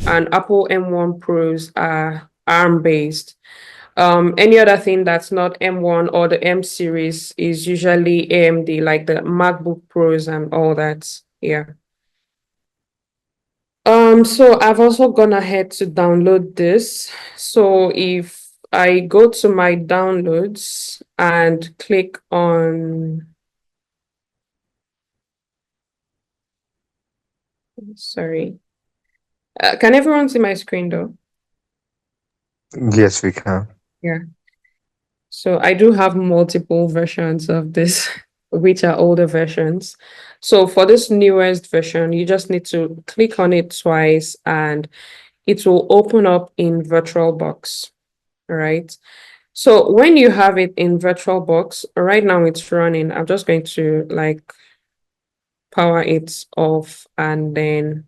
and Apple M1 Pros are ARM-based. Any other thing that's not M1 or the M series is usually AMD, like the MacBook Pros and all that. Yeah. So I've also gone ahead to download this. So if I go to my downloads and click on, sorry, can everyone see my screen though? Yes, we can. Yeah. So I do have multiple versions of this, which are older versions. So for this newest version, you just need to click on it twice and it will open up in VirtualBox, right? So when you have it in VirtualBox, right now it's running. I'm just going to like power it off and then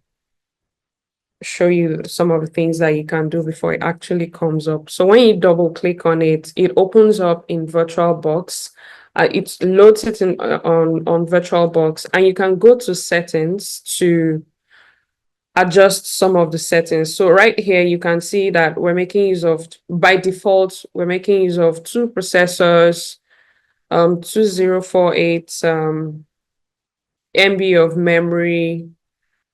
show you some of the things that you can do before it actually comes up. So when you double click on it, it opens up in VirtualBox. It loads it in on VirtualBox, and you can go to settings to adjust some of the settings. So right here, you can see that we're making use of, by default, we're making use of two processors, 2048 MB of memory,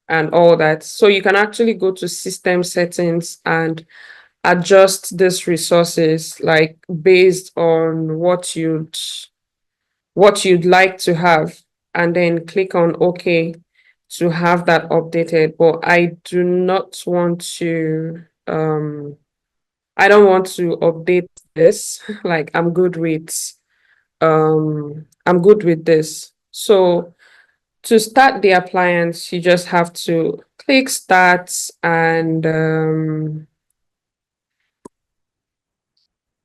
and all that. So you can actually go to system settings and adjust these resources like based on what you'd like to have, and then click on OK to have that updated. But I do not want to I don't want to update this. Like I'm good with this. So to start the appliance, you just have to click start, and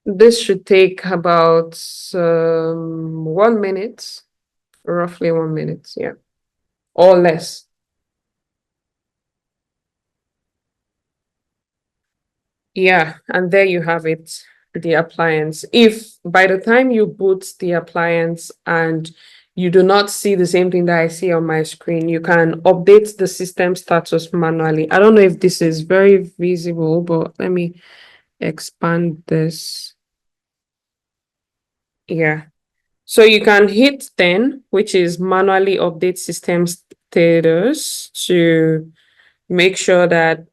this should take about 1 minute, roughly 1 minute, yeah, or less. Yeah, and there you have it, the appliance. If by the time you boot the appliance and you do not see the same thing that I see on my screen, you can update the system status manually. I don't know if this is very visible, but let me expand this. Yeah. So you can hit 10, which is manually update system status, to make sure that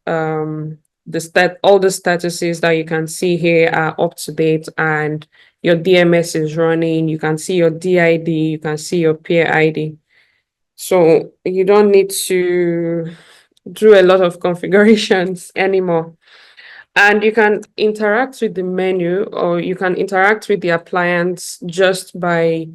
all the statuses that you can see here are up to date and your DMS is running. You can see your DID, you can see your peer ID. So you don't need to do a lot of configurations anymore. And you can interact with the menu, or you can interact with the appliance just by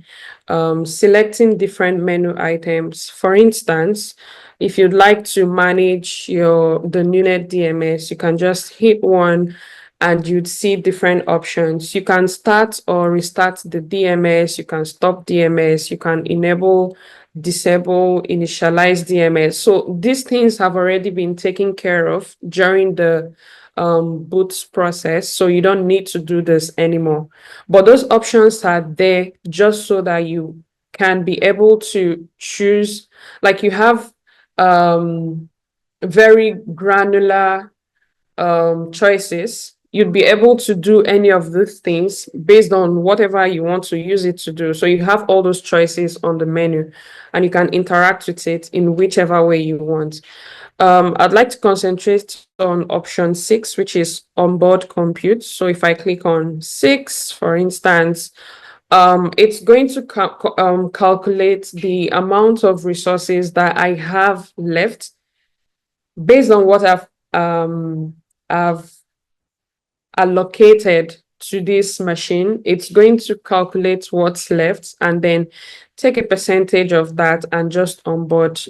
selecting different menu items. For instance, if you'd like to manage the NuNet DMS, you can just hit one and you'd see different options. You can start or restart the DMS, you can stop DMS, you can enable, disable, initialize DMS. So these things have already been taken care of during the boot process, so you don't need to do this anymore. But those options are there just so that you can be able to choose, like you have very granular choices. You'd be able to do any of these things based on whatever you want to use it to do. So you have all those choices on the menu and you can interact with it in whichever way you want. I'd like to concentrate on option 6, which is onboard compute. So if I click on 6, for instance, it's going to calculate the amount of resources that I have left based on what I've allocated to this machine. It's going to calculate what's left and then take a percentage of that and just onboard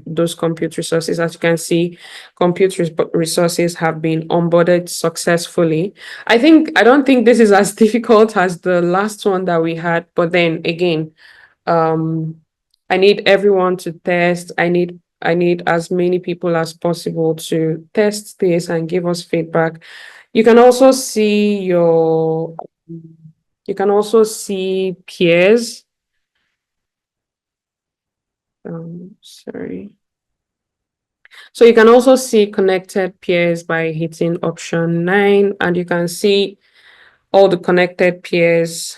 those compute resources. As you can see, compute resources have been onboarded successfully. I don't think this is as difficult as the last one that we had, but then again, I need everyone to test. I need as many people as possible to test this and give us feedback. You can also see you can also see peers. Sorry. So you can also see connected peers by hitting option 9, and you can see all the connected peers.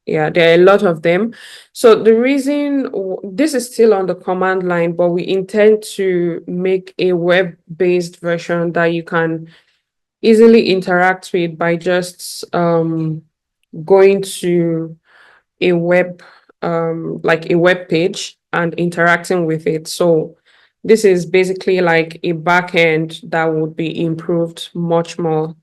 Yeah, there are a lot of them. So the reason this is still on the command line, but we intend to make a web-based version that you can easily interact with by just going to a like a web page and interacting with it. So this is basically like a backend that would be improved much more,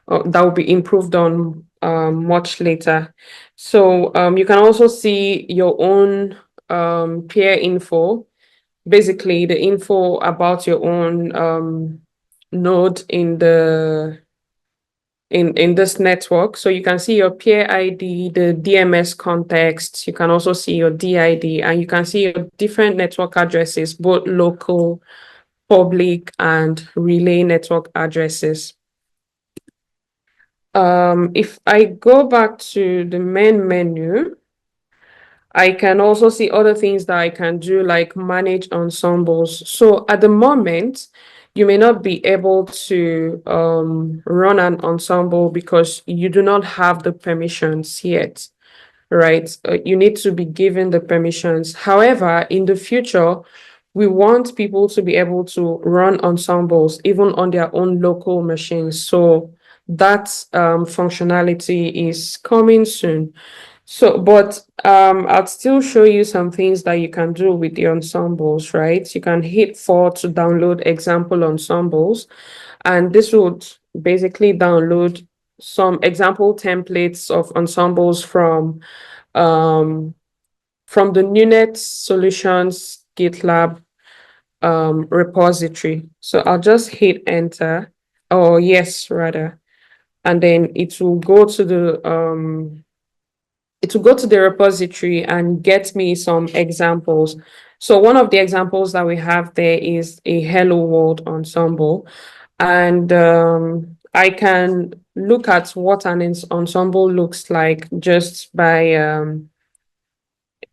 that will be improved on much later. So you can also see your own peer info, basically the info about your own node in this network. So you can see your peer ID, the DMS context. You can also see your DID, and you can see your different network addresses, both local, public, and relay network addresses. If I go back to the main menu, I can also see other things that I can do, like manage ensembles. So at the moment, you may not be able to run an ensemble because you do not have the permissions yet, right? You need to be given the permissions. However, in the future, we want people to be able to run ensembles even on their own local machines. So that functionality is coming soon. So, but I'll still show you some things that you can do with the ensembles, right? You can hit 4 to download example ensembles, and this would basically download some example templates of ensembles from the NuNet Solutions GitLab repository. So I'll just hit enter, or yes, rather, and then it will go to the repository and get me some examples. So one of the examples that we have there is a Hello World ensemble. And I can look at what an ensemble looks like just by,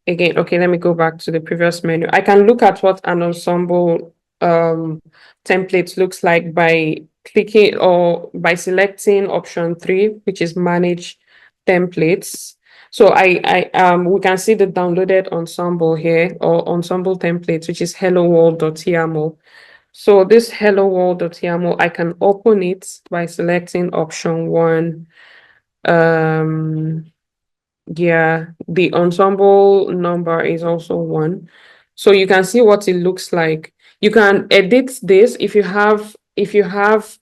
again, okay, let me go back to the previous menu. I can look at what an ensemble template looks like by clicking or by selecting option 3, which is manage templates. So we can see the downloaded ensemble here, or ensemble templates, which is hello world.yaml. So this hello world.yaml, I can open it by selecting option 1. Yeah, the ensemble number is also 1. So you can see what it looks like. You can edit this if you have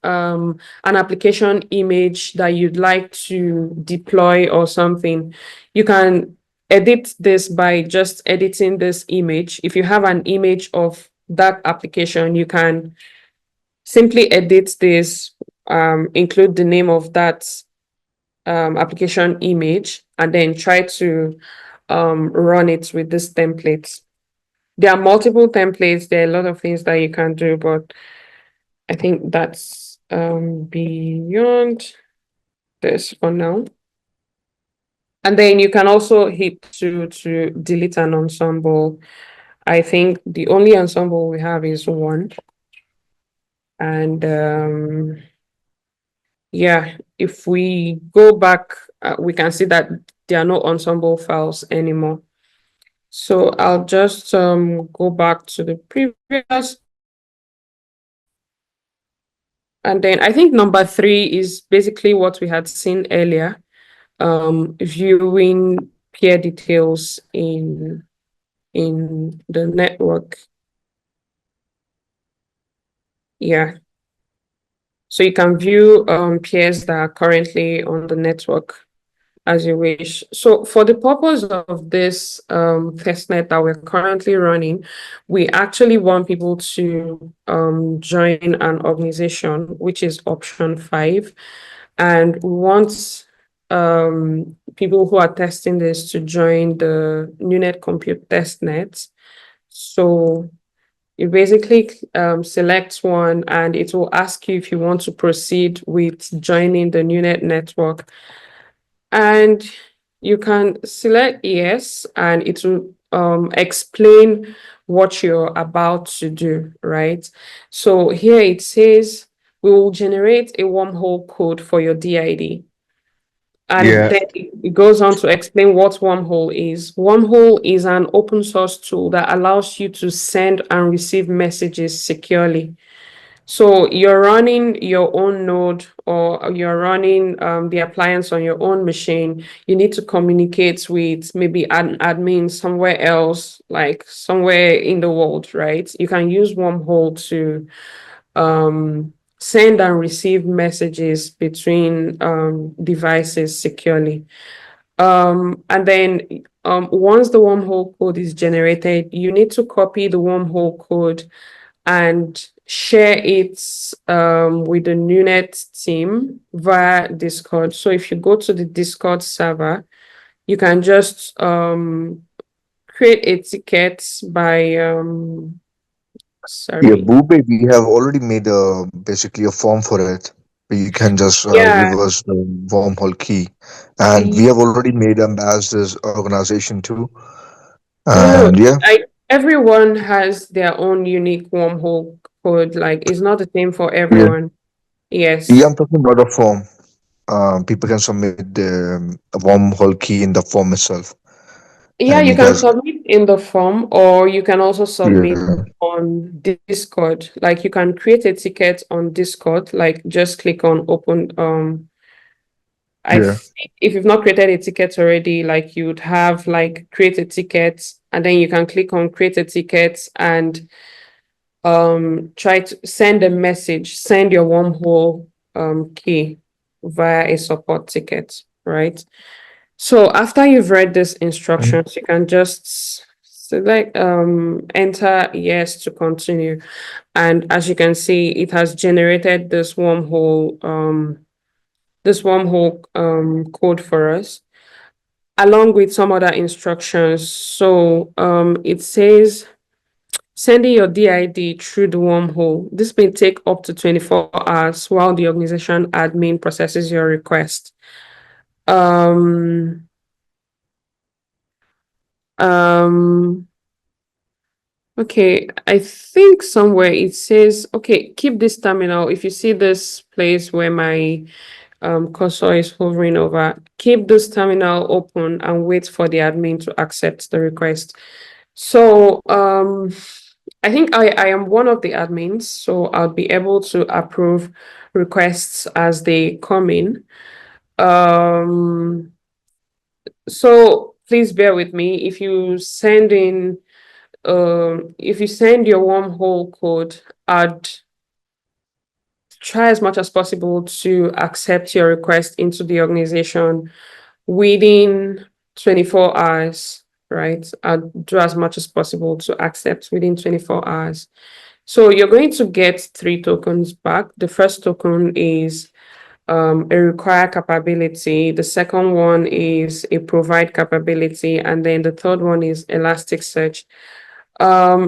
an application image that you'd like to deploy or something. You can edit this by just editing this image. If you have an image of that application, you can simply edit this, include the name of that application image, and then try to run it with this template. There are multiple templates. There are a lot of things that you can do, but I think that's beyond this for now. And then you can also hit to delete an ensemble. I think the only ensemble we have is 1. And yeah, if we go back, we can see that there are no ensemble files anymore. So I'll just go back to the previous. And then I think number 3 is basically what we had seen earlier, viewing peer details in the network. Yeah. So you can view peers that are currently on the network as you wish. So for the purpose of this testnet that we're currently running, we actually want people to join an organization, which is option 5. And we want people who are testing this to join the NuNet Compute testnet. So you basically select one, and it will ask you if you want to proceed with joining the NuNet network. And you can select yes, and it will explain what you're about to do, right? So here it says we will generate a wormhole code for your DID. And Yeah, then it goes on to explain what Wormhole is. Wormhole is an open source tool that allows you to send and receive messages securely. So you're running your own node, or you're running the appliance on your own machine. You need to communicate with maybe an admin somewhere else, like somewhere in the world, right? You can use Wormhole to send and receive messages between devices securely. And then once the wormhole code is generated, you need to copy the wormhole code and share it with the NuNet team via Discord. So if you go to the Discord server, you can just create a ticket by yeah, sorry. Boobay, we have already made basically a form for it. You can just Yeah. reverse the wormhole key, and we have already made ambassadors organization too. No, And yeah, everyone has their own unique wormhole code. Like it's not the same for yeah, everyone. yeah. Yes. I'm talking about a form. People can submit the wormhole key in the form itself, Yeah, and you you can guys, submit in the form, or you can also submit yeah, on Discord. Like you can create a ticket on Discord, like just click on open. I yeah. think if you've not created a ticket already, like you would have like create a ticket, and then you can click on create a ticket and try to send a message, send your wormhole key via a support ticket, right? So after you've read these Mm. instructions, you can just select enter yes to continue. And as you can see, it has generated this wormhole code for us, along with some other instructions. So it says sending your DID through the wormhole. This may take up to 24 hours while the organization admin processes your request. Um, um, okay, I think somewhere it says, okay, keep this terminal. If you see this place where my cursor is hovering over, keep this terminal open and wait for the admin to accept the request. So I think I am one of the admins, so I'll be able to approve requests as they come in. Um, so please bear with me. If you send your wormhole code, I'd try as much as possible to accept your request into the organization within 24 hours, right? I'll do as much as possible to accept within 24 hours. So you're going to get three tokens back. The first token is a require capability. The second one is a provide capability. And then the third one is Elasticsearch.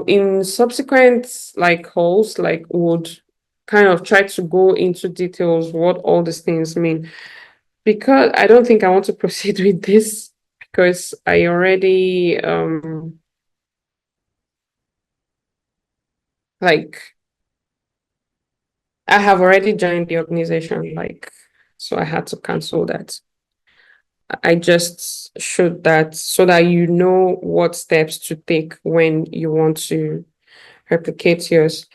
In subsequent like calls, like would kind of try to go into details what all these things mean, because I don't think I want to proceed with this because I already like I have already joined the organization, like, so I had to cancel that. I just showed that so that you know what steps to take when you want to replicate yours.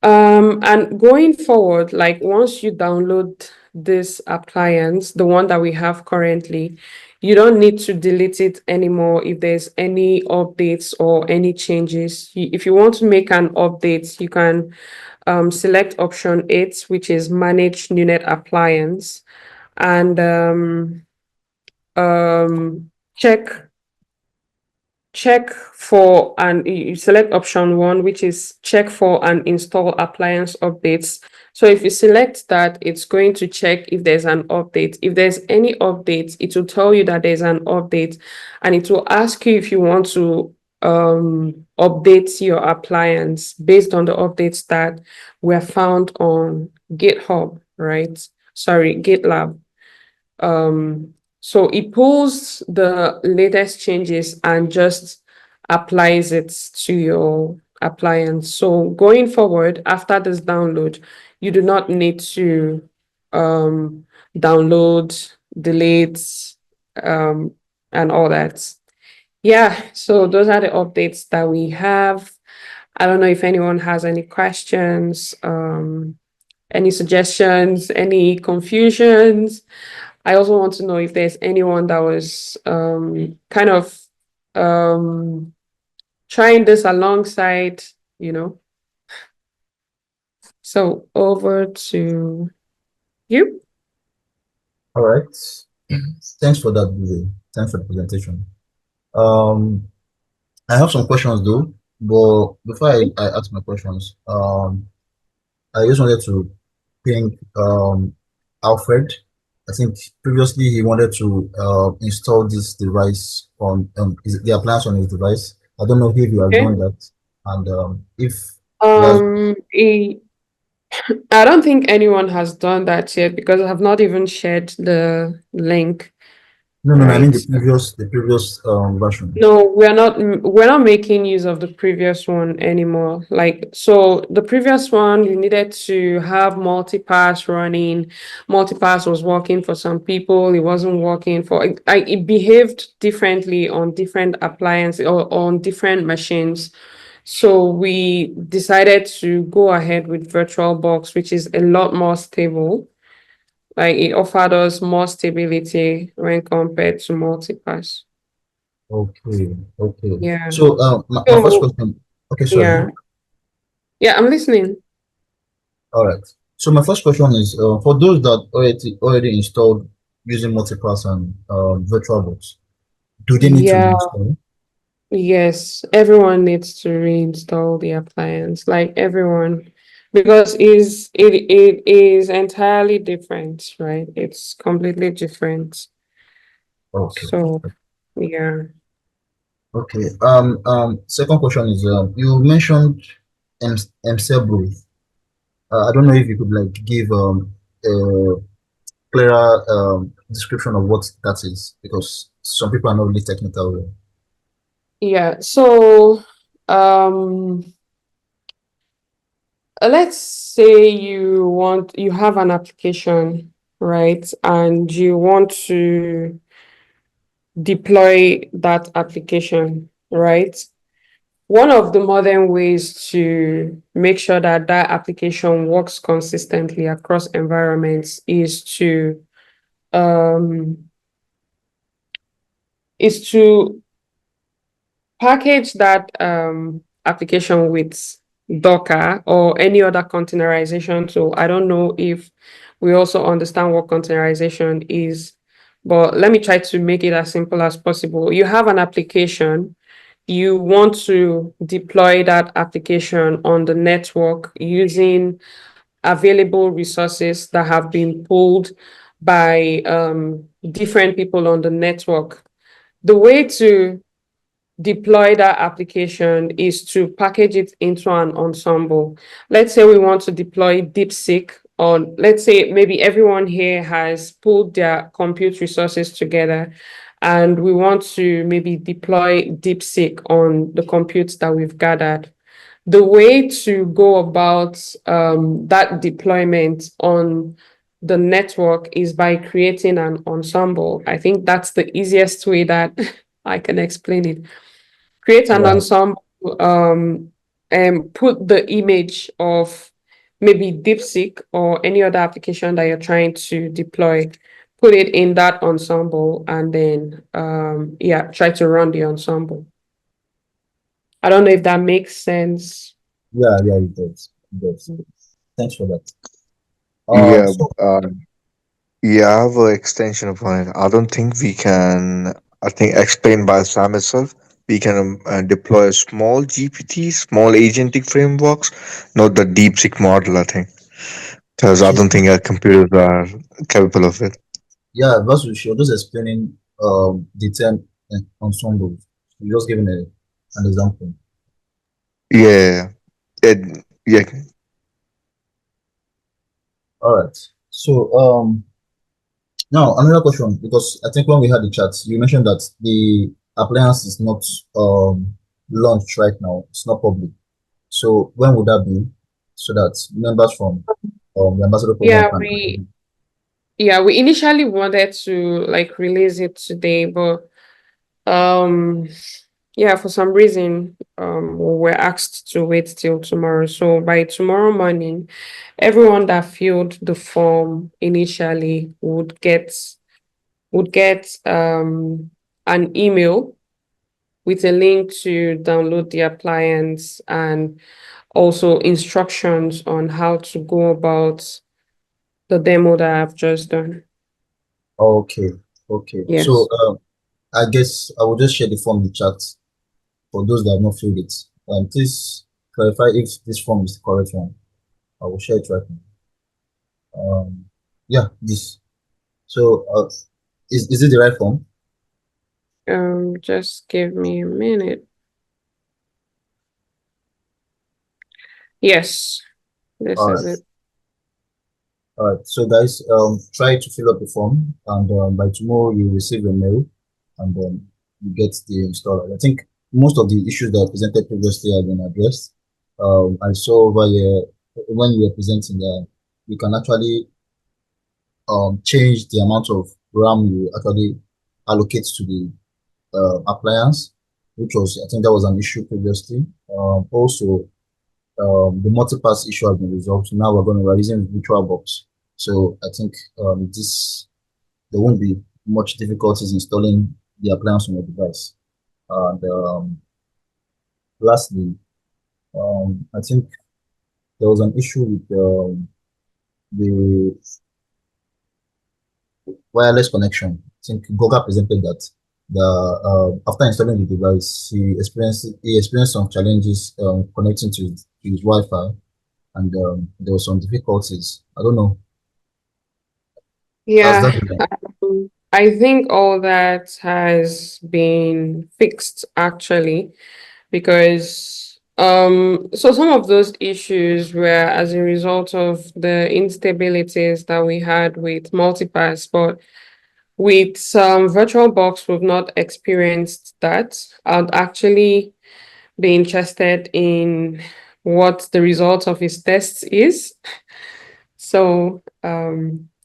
And going forward, like once you download this appliance, the one that we have currently, you don't need to delete it anymore if there's any updates or any changes. If you want to make an update, you can select option 8, which is manage NuNet Appliance, and um, check check for and you select option 1, which is check for and install appliance updates. So if you select that, it's going to check if there's an update. If there's any updates, it will tell you that there's an update, and it will ask you if you want to update your appliance based on the updates that were found on GitHub, right? Sorry, GitLab. So it pulls the latest changes and just applies it to your appliance. So going forward, after this download, you do not need to um, download, delete, um, and all that. Yeah, so those are the updates that we have. I don't know if anyone has any questions, any suggestions, any confusions. I also want to know if there's anyone that was kind of um, trying this alongside, you know. So over to you. All right. Thanks for that, Billy. Thanks for the presentation. Um, I have some questions though, but before I ask my questions, I just wanted to thank Alfred. I think previously he wanted to install this device on the appliance on his device. I don't know if you have Okay. done that, and if he has. Um, I I don't think anyone has done that yet because I have not even shared the link, No, no, no, I mean right? the previous version. No, we're not making use of the previous one anymore. Like, so the previous one, you needed to have multipass running. Multipass was working for some people, it wasn't working for it behaved differently on different appliances or on different machines. So we decided to go ahead with VirtualBox, which is a lot more stable. Like it offered us more stability when compared to multipass. Okay, okay. Yeah. So my first So question. Okay, sorry. yeah. Yeah, I'm listening. All right. So my first question is for those that already installed using multipass and VirtualBox, do they need to Yeah, reinstall? yes. Everyone needs to reinstall the appliance. Like everyone. Because it is entirely different, right? It's completely different. Okay. So yeah. Okay. Second question is you mentioned Ensembles. I don't know if you could like give a clearer description of what that is because some people are not really technical. Yeah. So um let's say you have an application, right? And you want to deploy that application, right? One of the modern ways to make sure that that application works consistently across environments um, is to package that application with Docker or any other containerization tool. I don't know if we also understand what containerization is, but let me try to make it as simple as possible. You have an application, you want to deploy that application on the network using available resources that have been pulled by different people on the network. The way to deploy that application is to package it into an ensemble. Let's say we want to deploy DeepSeek, or let's say maybe everyone here has pulled their compute resources together and we want to maybe deploy DeepSeek on the compute that we've gathered. The way to go about that deployment on the network is by creating an ensemble. I think that's the easiest way that I can explain it. Create an Yeah. ensemble, and put the image of maybe DeepSeek or any other application that you're trying to deploy, put it in that ensemble, and then yeah, try to run the ensemble. I don't know if that makes sense. Yeah, yeah, it does. It does. Thanks for that. Yeah, So yeah, I have an extension upon it. I don't think we can, I think, explain by Sam itself. We can deploy a small GPT, small agentic frameworks, not the DeepSeek model, I think, because I she, don't think our computers are capable of it. yeah, that's what she was just explaining the term ensemble. She just giving an example. Yeah, yeah, All right. So Now, another question, because I think when we had the chat, you mentioned that the appliance is not launched right now. It's not public. So when would that be? So that members from the ambassador program Yeah, can. we initially wanted to like release it today, but um yeah, for some reason, we were asked to wait till tomorrow. So by tomorrow morning, everyone that filled the form initially would get an email with a link to download the appliance and also instructions on how to go about the demo that I've just done. Okay, okay. So Yes. I guess I will just share the form in the chat for those that have not filled it. Please clarify if this form is the correct one. I will share it right now. Yeah, this. So is it the right form? Just give me a minute. Yes, this All is right. it. All right. So guys, try to fill up the form, and by tomorrow you receive a mail, and you get the installer. I think most of the issues that I presented previously have been addressed. I saw over here when you were presenting that you can actually change the amount of RAM you actually allocate to the appliance, which was, I think that was an issue previously. Also, the multi-pass issue has been resolved. Now we're using VirtualBox. So I think there won't be much difficulties installing the appliance on your device. And lastly, I think there was an issue with the wireless connection. I think Goga presented that the after installing the device, he experienced some challenges connecting to his Wi-Fi, and there were some difficulties. I don't know. That's Yeah, I think all that has been fixed actually, because so some of those issues were as a result of the instabilities that we had with multipass, but with VirtualBox, we've not experienced that. I'd actually be interested in what the result of his tests is. So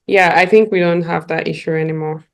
yeah, I think we don't have that issue anymore.